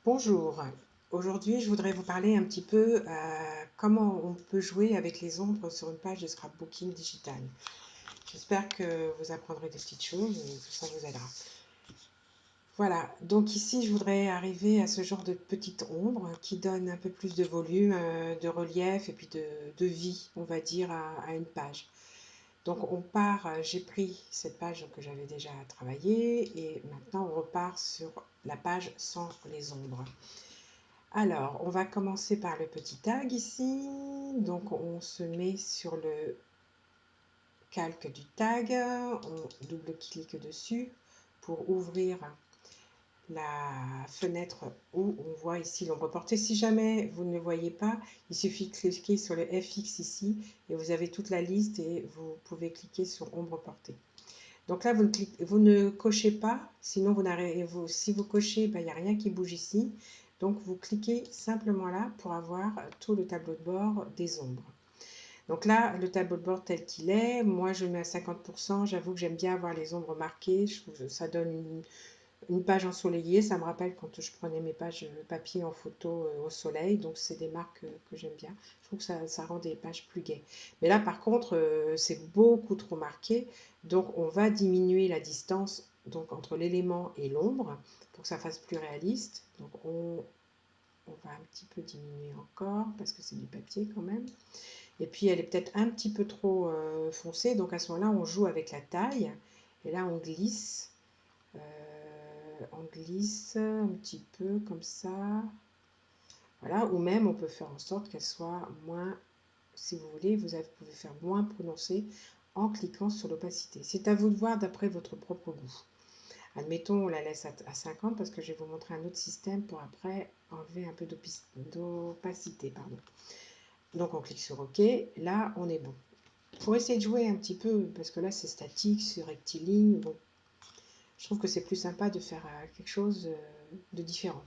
Bonjour, aujourd'hui je voudrais vous parler un petit peu comment on peut jouer avec les ombres sur une page de scrapbooking digital. J'espère que vous apprendrez des petites choses et que ça vous aidera. Voilà, donc ici je voudrais arriver à ce genre de petites ombres qui donnent un peu plus de volume, de relief et puis de vie, on va dire, à une page. Donc on part, j'ai pris cette page que j'avais déjà travaillée et maintenant on repart sur la page sans les ombres. Alors, on va commencer par le petit tag ici. Donc, on se met sur le calque du tag. On double-clique dessus pour ouvrir la fenêtre où on voit ici l'ombre portée. Si jamais vous ne le voyez pas, il suffit de cliquer sur le FX ici et vous avez toute la liste et vous pouvez cliquer sur ombre portée. Donc là, vous ne cochez pas, sinon si vous cochez, il n'y a rien qui bouge ici. Donc vous cliquez simplement là pour avoir tout le tableau de bord des ombres. Donc là, le tableau de bord tel qu'il est, moi je le mets à 50%, j'avoue que j'aime bien avoir les ombres marquées, je trouve que ça donne une page ensoleillée, ça me rappelle quand je prenais mes pages papier en photo au soleil, donc c'est des marques que j'aime bien. Je trouve que ça rend des pages plus gaies. Mais là par contre, c'est beaucoup trop marqué, donc on va diminuer la distance donc, entre l'élément et l'ombre pour que ça fasse plus réaliste. Donc on va un petit peu diminuer encore parce que c'est du papier quand même. Et puis elle est peut-être un petit peu trop foncée, donc à ce moment-là on joue avec la taille et là on glisse. On glisse un petit peu comme ça. Voilà, ou même on peut faire en sorte qu'elle soit moins, si vous voulez, pouvez faire moins prononcée en cliquant sur l'opacité. C'est à vous de voir d'après votre propre goût. Admettons, on la laisse à 50 parce que je vais vous montrer un autre système pour après enlever un peu d'opacité. Donc on clique sur OK, là on est bon. Pour essayer de jouer un petit peu, parce que là c'est statique, c'est rectiligne, bon, je trouve que c'est plus sympa de faire quelque chose de différent.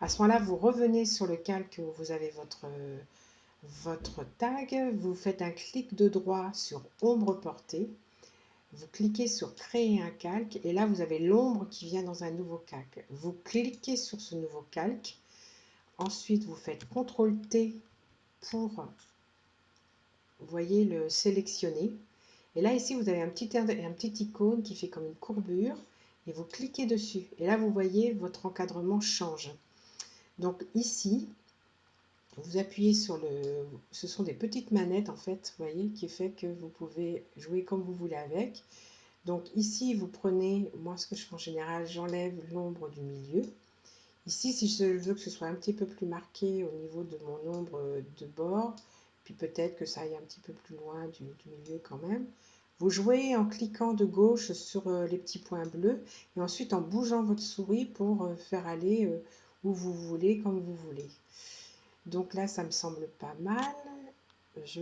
À ce moment-là, vous revenez sur le calque où vous avez votre tag, vous faites un clic de droit sur ombre portée, vous cliquez sur créer un calque et là vous avez l'ombre qui vient dans un nouveau calque. Vous cliquez sur ce nouveau calque, ensuite vous faites CTRL T pour, vous voyez, le sélectionner. Et là ici vous avez un petit icône qui fait comme une courbure et vous cliquez dessus. Et là vous voyez votre encadrement change. Donc ici, vous appuyez sur ce sont des petites manettes en fait, vous voyez, qui fait que vous pouvez jouer comme vous voulez avec. Donc ici, vous prenez, moi ce que je fais en général, j'enlève l'ombre du milieu. Ici, si je veux que ce soit un petit peu plus marqué au niveau de mon ombre de bord, puis peut-être que ça aille un petit peu plus loin du milieu quand même. Vous jouez en cliquant de gauche sur les petits points bleus et ensuite en bougeant votre souris pour faire aller où vous voulez, comme vous voulez. Donc là, ça me semble pas mal. Je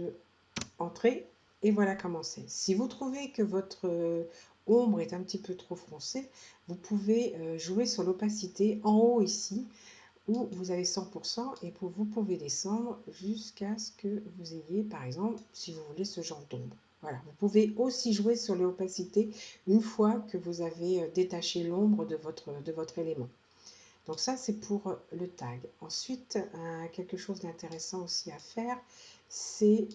entrer et voilà comment c'est. Si vous trouvez que votre ombre est un petit peu trop foncée, vous pouvez jouer sur l'opacité en haut ici où vous avez 100% et vous pouvez descendre jusqu'à ce que vous ayez, par exemple, si vous voulez ce genre d'ombre. Voilà, vous pouvez aussi jouer sur l'opacité une fois que vous avez détaché l'ombre de votre élément. Donc ça, c'est pour le tag. Ensuite, quelque chose d'intéressant aussi à faire, c'est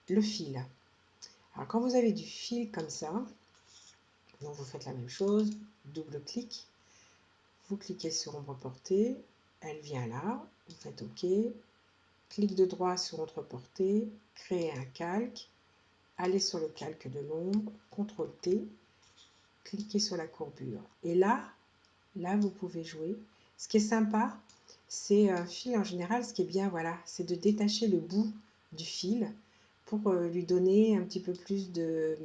le fil. Alors quand vous avez du fil comme ça, donc vous faites la même chose, double-clic, vous cliquez sur ombre portée, elle vient là, vous faites OK, clic de droit sur ombre portée, créer un calque, allez sur le calque de l'ombre, CTRL T, cliquez sur la courbure. Et là, vous pouvez jouer. Ce qui est sympa, c'est un fil en général, ce qui est bien, voilà, c'est de détacher le bout du fil pour lui donner un petit peu plus de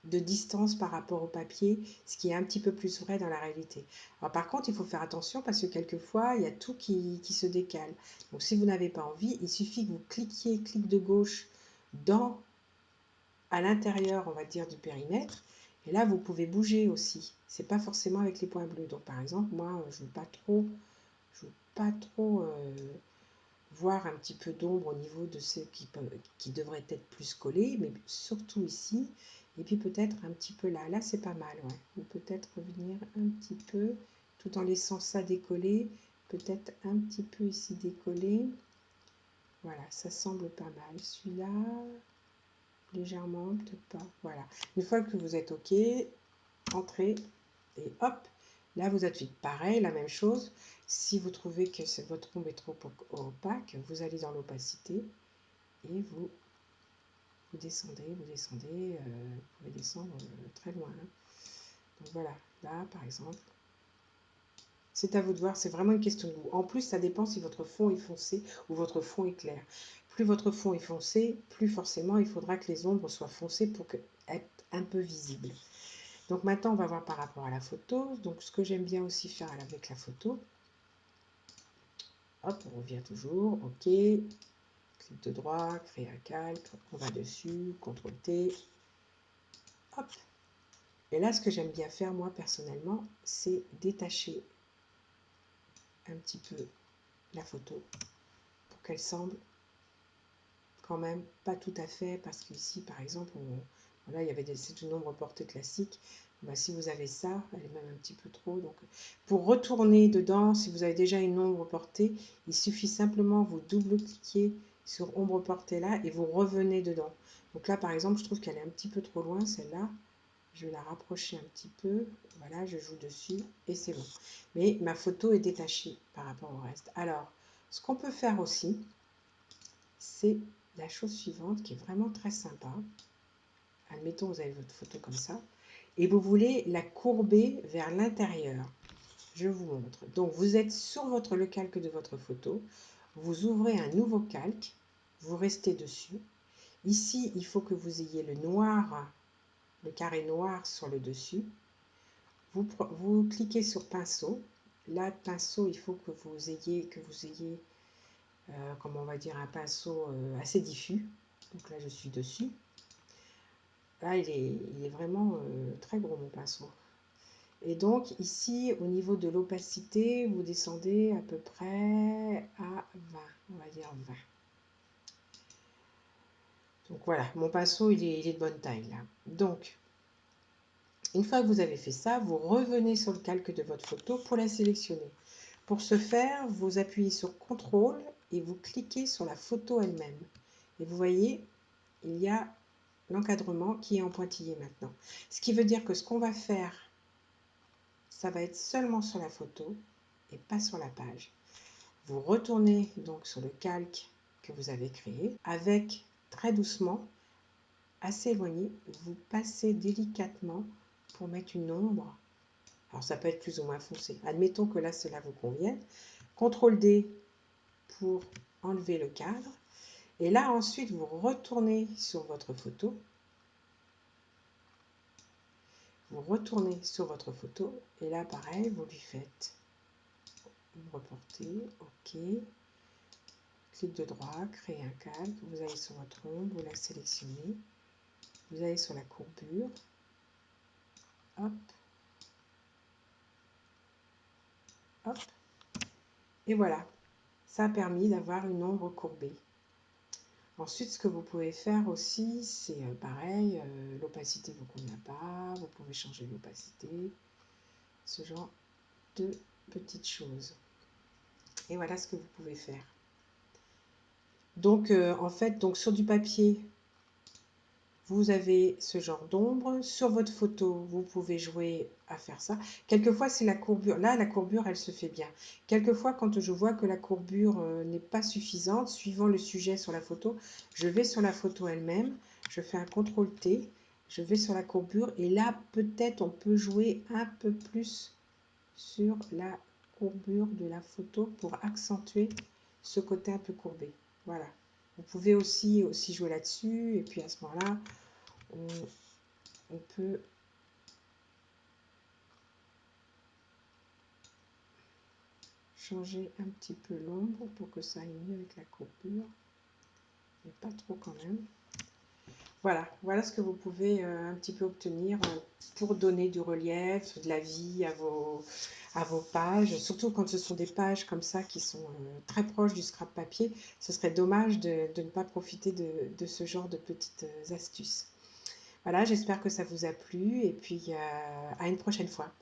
distance par rapport au papier, ce qui est un petit peu plus vrai dans la réalité. Alors par contre, il faut faire attention parce que quelquefois, il y a tout qui se décale. Donc si vous n'avez pas envie, il suffit que vous cliquiez, clic de gauche, à l'intérieur, on va dire, du périmètre. Et là, vous pouvez bouger aussi. C'est pas forcément avec les points bleus. Donc par exemple, moi, je veux pas trop voir un petit peu d'ombre au niveau de ceux qui devraient être plus collés, mais surtout ici, et puis peut-être un petit peu là. Là, c'est pas mal, ouais. Ou peut-être revenir un petit peu tout en laissant ça décoller, peut-être un petit peu ici décollé. Voilà, ça semble pas mal. Celui-là, légèrement, peut-être pas. Voilà. Une fois que vous êtes OK, entrez et hop, là vous êtes vite. Pareil, la même chose. Si vous trouvez que votre ombre est trop opaque, vous allez dans l'opacité et vous descendez, vous pouvez descendre très loin. Donc voilà, là par exemple, c'est à vous de voir, c'est vraiment une question de goût. En plus, ça dépend si votre fond est foncé ou votre fond est clair. Plus votre fond est foncé, plus forcément il faudra que les ombres soient foncées pour être un peu visibles. Donc maintenant, on va voir par rapport à la photo. Donc ce que j'aime bien aussi faire avec la photo, hop, on revient toujours, OK, clic de droit, créer un calque, on va dessus, CTRL T, hop. Et là, ce que j'aime bien faire, moi, personnellement, c'est détacher un petit peu la photo pour qu'elle semble quand même pas tout à fait, parce qu'ici, par exemple, là, il y avait c'est une ombre portée classique. Bah, si vous avez ça, elle est même un petit peu trop. Donc, pour retourner dedans, si vous avez déjà une ombre portée, il suffit simplement vous double-cliquer sur ombre portée là et vous revenez dedans. Donc là, par exemple, je trouve qu'elle est un petit peu trop loin, celle-là. Je vais la rapprocher un petit peu. Voilà, je joue dessus et c'est bon. Mais ma photo est détachée par rapport au reste. Alors, ce qu'on peut faire aussi, c'est la chose suivante qui est vraiment très sympa. Admettons, vous avez votre photo comme ça et vous voulez la courber vers l'intérieur. Je vous montre. Donc, vous êtes sur le calque de votre photo. Vous ouvrez un nouveau calque. Vous restez dessus. Ici, il faut que vous ayez le noir, le carré noir sur le dessus. Vous cliquez sur pinceau. Là, pinceau, il faut que vous ayez comment on va dire, un pinceau assez diffus. Donc là, je suis dessus. Là, il est vraiment très gros, mon pinceau. Et donc, ici, au niveau de l'opacité, vous descendez à peu près à 20. On va dire 20. Donc voilà, mon pinceau, il est de bonne taille, là. Donc, une fois que vous avez fait ça, vous revenez sur le calque de votre photo pour la sélectionner. Pour ce faire, vous appuyez sur CTRL et vous cliquez sur la photo elle-même. Et vous voyez, il y a l'encadrement qui est en pointillé maintenant. Ce qui veut dire que ce qu'on va faire, ça va être seulement sur la photo et pas sur la page. Vous retournez donc sur le calque que vous avez créé. Avec, très doucement, assez éloigné, vous passez délicatement pour mettre une ombre. Alors ça peut être plus ou moins foncé. Admettons que là, cela vous convienne. CTRL D pour enlever le cadre. Et là, ensuite, vous retournez sur votre photo. Vous retournez sur votre photo. Et là, pareil, vous lui faites reporter, OK. Clic de droit, créer un calque. Vous allez sur votre ombre, vous la sélectionnez. Vous allez sur la courbure. Hop. Hop. Et voilà. Ça a permis d'avoir une ombre courbée. Ensuite, ce que vous pouvez faire aussi, c'est pareil, l'opacité ne vous convient pas, vous pouvez changer l'opacité, ce genre de petites choses. Et voilà ce que vous pouvez faire. Donc, en fait, donc sur du papier, vous avez ce genre d'ombre. Sur votre photo, vous pouvez jouer à faire ça. Quelquefois, c'est la courbure. Là, la courbure, elle se fait bien. Quelquefois, quand je vois que la courbure n'est pas suffisante, suivant le sujet sur la photo, je vais sur la photo elle-même, je fais un CTRL T, je vais sur la courbure, et là, peut-être, on peut jouer un peu plus sur la courbure de la photo pour accentuer ce côté un peu courbé. Voilà. Vous pouvez aussi jouer là-dessus, et puis à ce moment-là, on peut changer un petit peu l'ombre pour que ça aille mieux avec la courbure, mais pas trop quand même. Voilà, voilà ce que vous pouvez un petit peu obtenir pour donner du relief, de la vie à vos pages, surtout quand ce sont des pages comme ça qui sont très proches du scrap papier. Ce serait dommage de ne pas profiter de ce genre de petites astuces. Voilà, j'espère que ça vous a plu et puis à une prochaine fois.